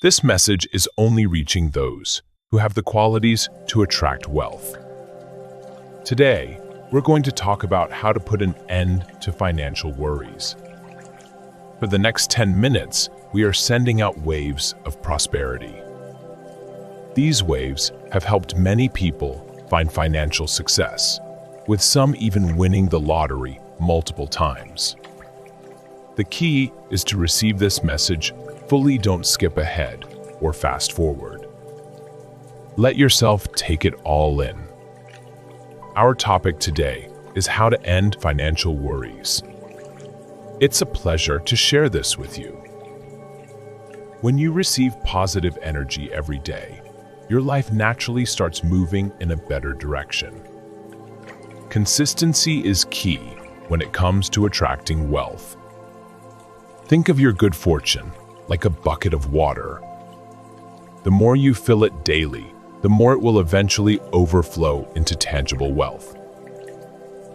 This message is only reaching those who have the qualities to attract wealth. Today, we're going to talk about how to put an end to financial worries. For the next 10 minutes, we are sending out waves of prosperity. These waves have helped many people find financial success, with some even winning the lottery multiple times. The key is to receive this message fully. Don't skip ahead or fast forward. Let yourself take it all in. Our topic today is how to end financial worries. It's a pleasure to share this with you. When you receive positive energy every day, your life naturally starts moving in a better direction. Consistency is key when it comes to attracting wealth. Think of your good fortune like a bucket of water. The more you fill it daily, the more it will eventually overflow into tangible wealth.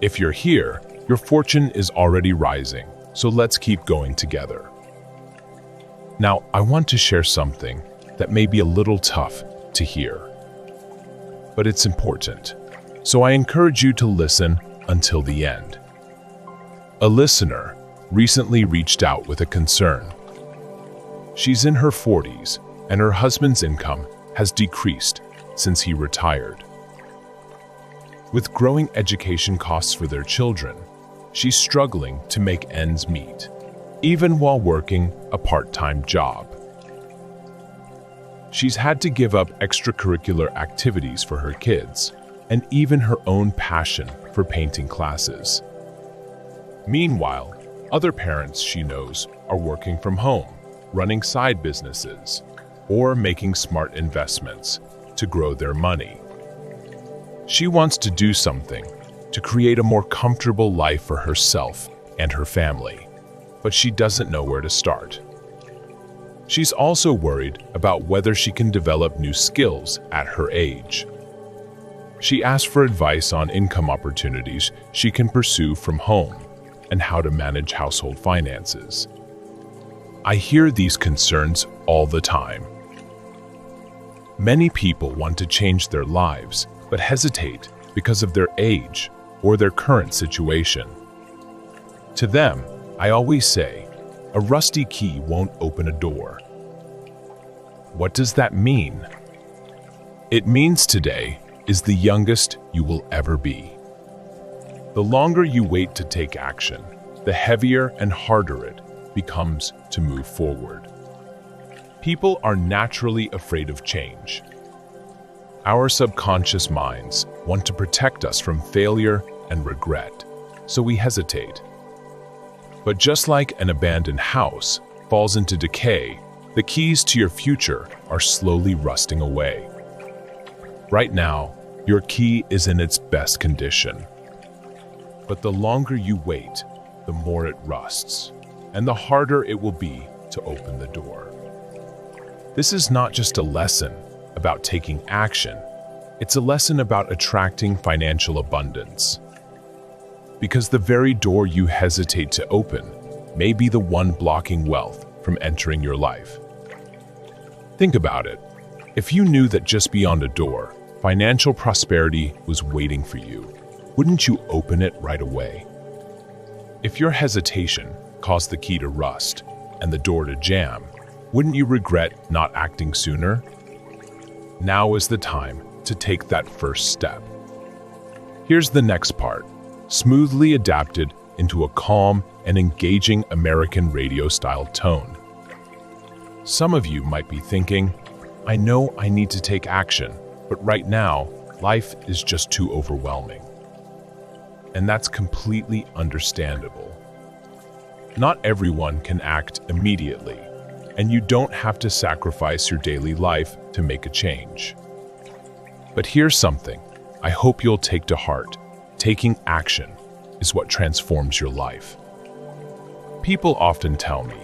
If you're here, your fortune is already rising, so let's keep going together. Now, I want to share something that may be a little tough to hear, but it's important, so I encourage you to listen until the end. A listener recently reached out with a concern. She's in her 40s, and her husband's income has decreased since he retired. With growing education costs for their children, she's struggling to make ends meet, even while working a part-time job. She's had to give up extracurricular activities for her kids, and even her own passion for painting classes. Meanwhile, other parents she knows are working from home, running side businesses, or making smart investments to grow their money. She wants to do something to create a more comfortable life for herself and her family, but she doesn't know where to start. She's also worried about whether she can develop new skills at her age. She asked for advice on income opportunities she can pursue from home and how to manage household finances. I hear these concerns all the time. Many people want to change their lives, but hesitate because of their age or their current situation. To them, I always say, a rusty key won't open a door. What does that mean? It means today is the youngest you will ever be. The longer you wait to take action, the heavier and harder it becomes to move forward. People are naturally afraid of change. Our subconscious minds want to protect us from failure and regret, so we hesitate. But just like an abandoned house falls into decay, the keys to your future are slowly rusting away. Right now, your key is in its best condition. But the longer you wait, the more it rusts, and the harder it will be to open the door. This is not just a lesson about taking action, it's a lesson about attracting financial abundance. Because the very door you hesitate to open may be the one blocking wealth from entering your life. Think about it. If you knew that just beyond a door, financial prosperity was waiting for you, wouldn't you open it right away? If your hesitation caused the key to rust and the door to jam, wouldn't you regret not acting sooner? Now is the time to take that first step. Here's the next part, smoothly adapted into a calm and engaging American radio-style tone. Some of you might be thinking, I know I need to take action, but right now, life is just too overwhelming. And that's completely understandable. Not everyone can act immediately, and you don't have to sacrifice your daily life to make a change. But here's something I hope you'll take to heart. Taking action is what transforms your life. People often tell me,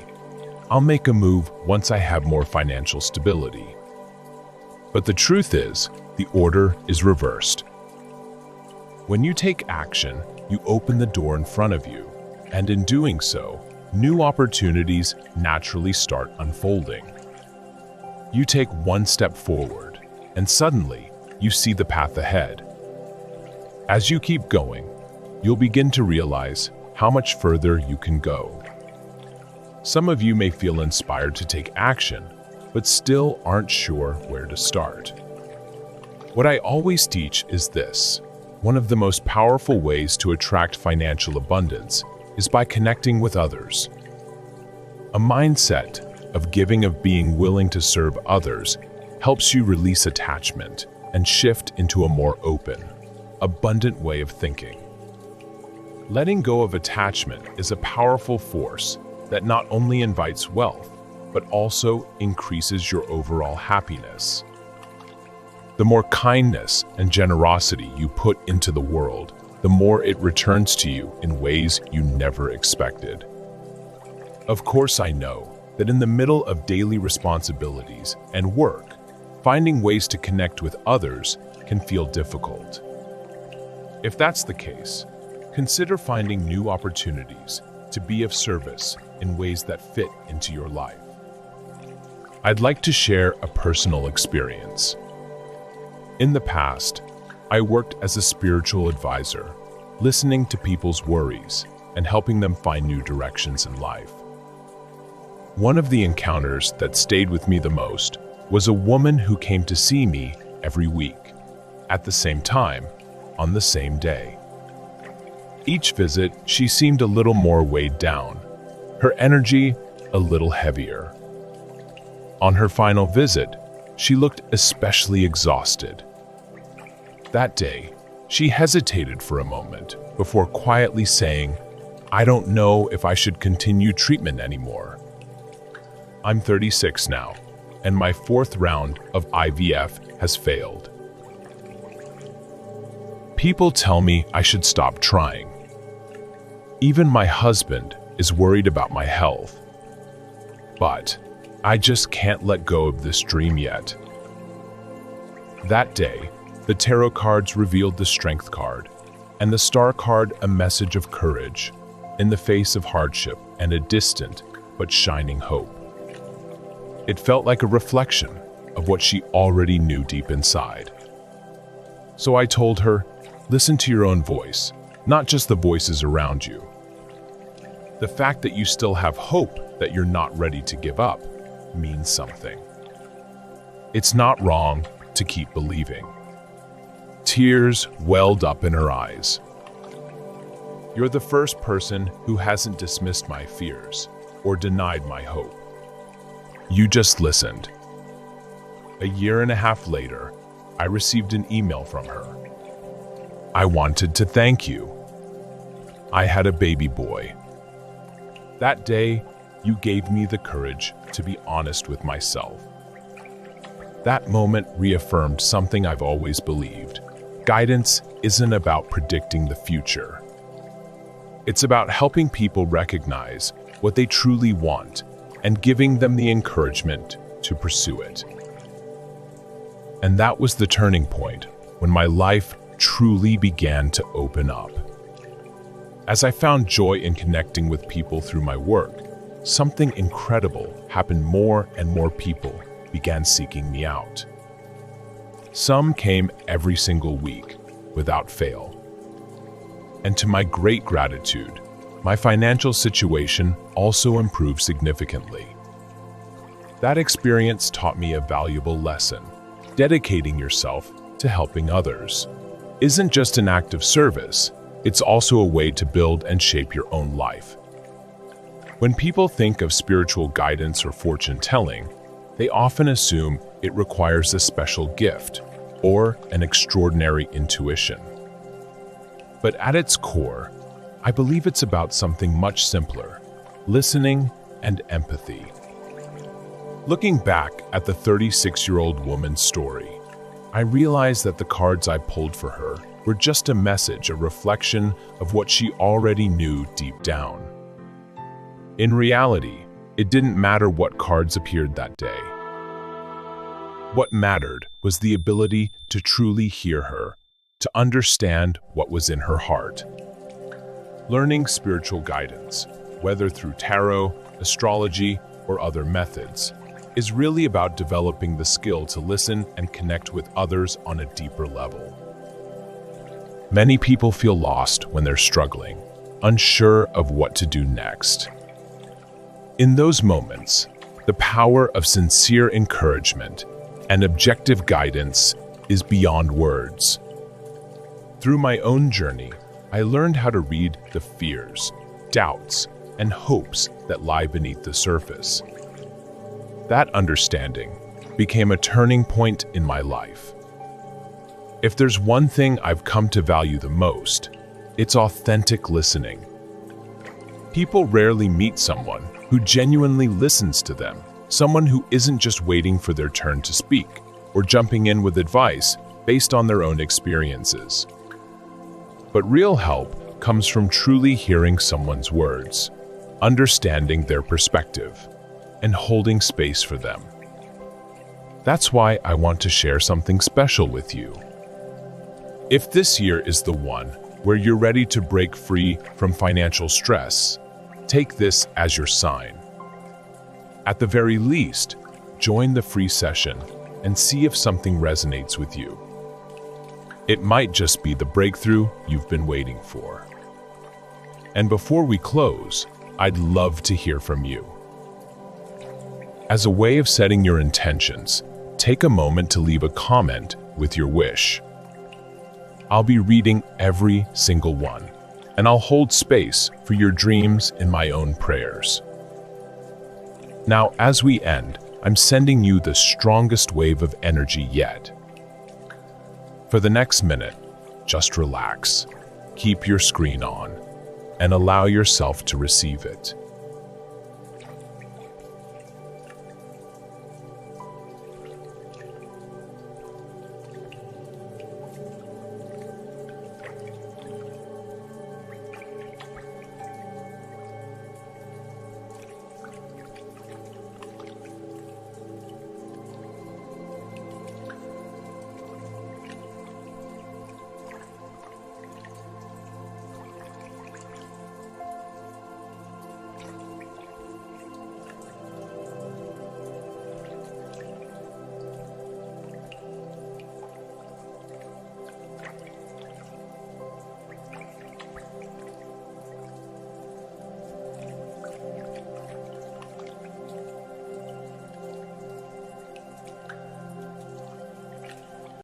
I'll make a move once I have more financial stability. But the truth is, the order is reversed. When you take action, you open the door in front of you, and in doing so, new opportunities naturally start unfolding. You take one step forward, and suddenly you see the path ahead. As you keep going, you'll begin to realize how much further you can go. Some of you may feel inspired to take action, but still aren't sure where to start. What I always teach is this: one of the most powerful ways to attract financial abundance is by connecting with others. A mindset of giving, of being willing to serve others, helps you release attachment and shift into a more open, abundant way of thinking. Letting go of attachment is a powerful force that not only invites wealth, but also increases your overall happiness. The more kindness and generosity you put into the world, the more it returns to you in ways you never expected. Of course, I know that in the middle of daily responsibilities and work, finding ways to connect with others can feel difficult. If that's the case, consider finding new opportunities to be of service in ways that fit into your life. I'd like to share a personal experience. In the past, I worked as a spiritual advisor, listening to people's worries and helping them find new directions in life. One of the encounters that stayed with me the most was a woman who came to see me every week, at the same time, on the same day. Each visit, she seemed a little more weighed down, her energy a little heavier. On her final visit, she looked especially exhausted. That day, she hesitated for a moment before quietly saying, "I don't know if I should continue treatment anymore. I'm 36 now, and my 4th round of IVF has failed. People tell me I should stop trying. Even my husband is worried about my health. But I just can't let go of this dream yet." That day, the tarot cards revealed the Strength card, and the Star card a message of courage in the face of hardship and a distant but shining hope. It felt like a reflection of what she already knew deep inside. So I told her, listen to your own voice, not just the voices around you. The fact that you still have hope that you're not ready to give up means something. It's not wrong to keep believing. Tears welled up in her eyes. You're the first person who hasn't dismissed my fears or denied my hope. You just listened. A year and a half later, I received an email from her. I wanted to thank you. I had a baby boy. That day, you gave me the courage to be honest with myself. That moment reaffirmed something I've always believed. Guidance isn't about predicting the future. It's about helping people recognize what they truly want and giving them the encouragement to pursue it. And that was the turning point when my life truly began to open up. As I found joy in connecting with people through my work, something incredible happened. More and more people began seeking me out. Some came every single week, without fail. And to my great gratitude, my financial situation also improved significantly. That experience taught me a valuable lesson. Dedicating yourself to helping others isn't just an act of service, it's also a way to build and shape your own life. When people think of spiritual guidance or fortune telling, they often assume it requires a special gift or an extraordinary intuition. But at its core, I believe it's about something much simpler: listening and empathy. Looking back at the 36-year-old woman's story, I realized that the cards I pulled for her were just a message, a reflection of what she already knew deep down. In reality, it didn't matter what cards appeared that day. What mattered was the ability to truly hear her, to understand what was in her heart. Learning spiritual guidance, whether through tarot, astrology, or other methods, is really about developing the skill to listen and connect with others on a deeper level. Many people feel lost when they're struggling, unsure of what to do next. In those moments, the power of sincere encouragement and objective guidance is beyond words. Through my own journey, I learned how to read the fears, doubts, and hopes that lie beneath the surface. That understanding became a turning point in my life. If there's one thing I've come to value the most, it's authentic listening. People rarely meet someone who genuinely listens to them, someone who isn't just waiting for their turn to speak or jumping in with advice based on their own experiences. But real help comes from truly hearing someone's words, understanding their perspective, and holding space for them. That's why I want to share something special with you. If this year is the one where you're ready to break free from financial stress, take this as your sign. At the very least, join the free session and see if something resonates with you. It might just be the breakthrough you've been waiting for. And before we close, I'd love to hear from you. As a way of setting your intentions, take a moment to leave a comment with your wish. I'll be reading every single one, and I'll hold space for your dreams in my own prayers. Now, as we end, I'm sending you the strongest wave of energy yet. For the next minute, just relax, keep your screen on, and allow yourself to receive it.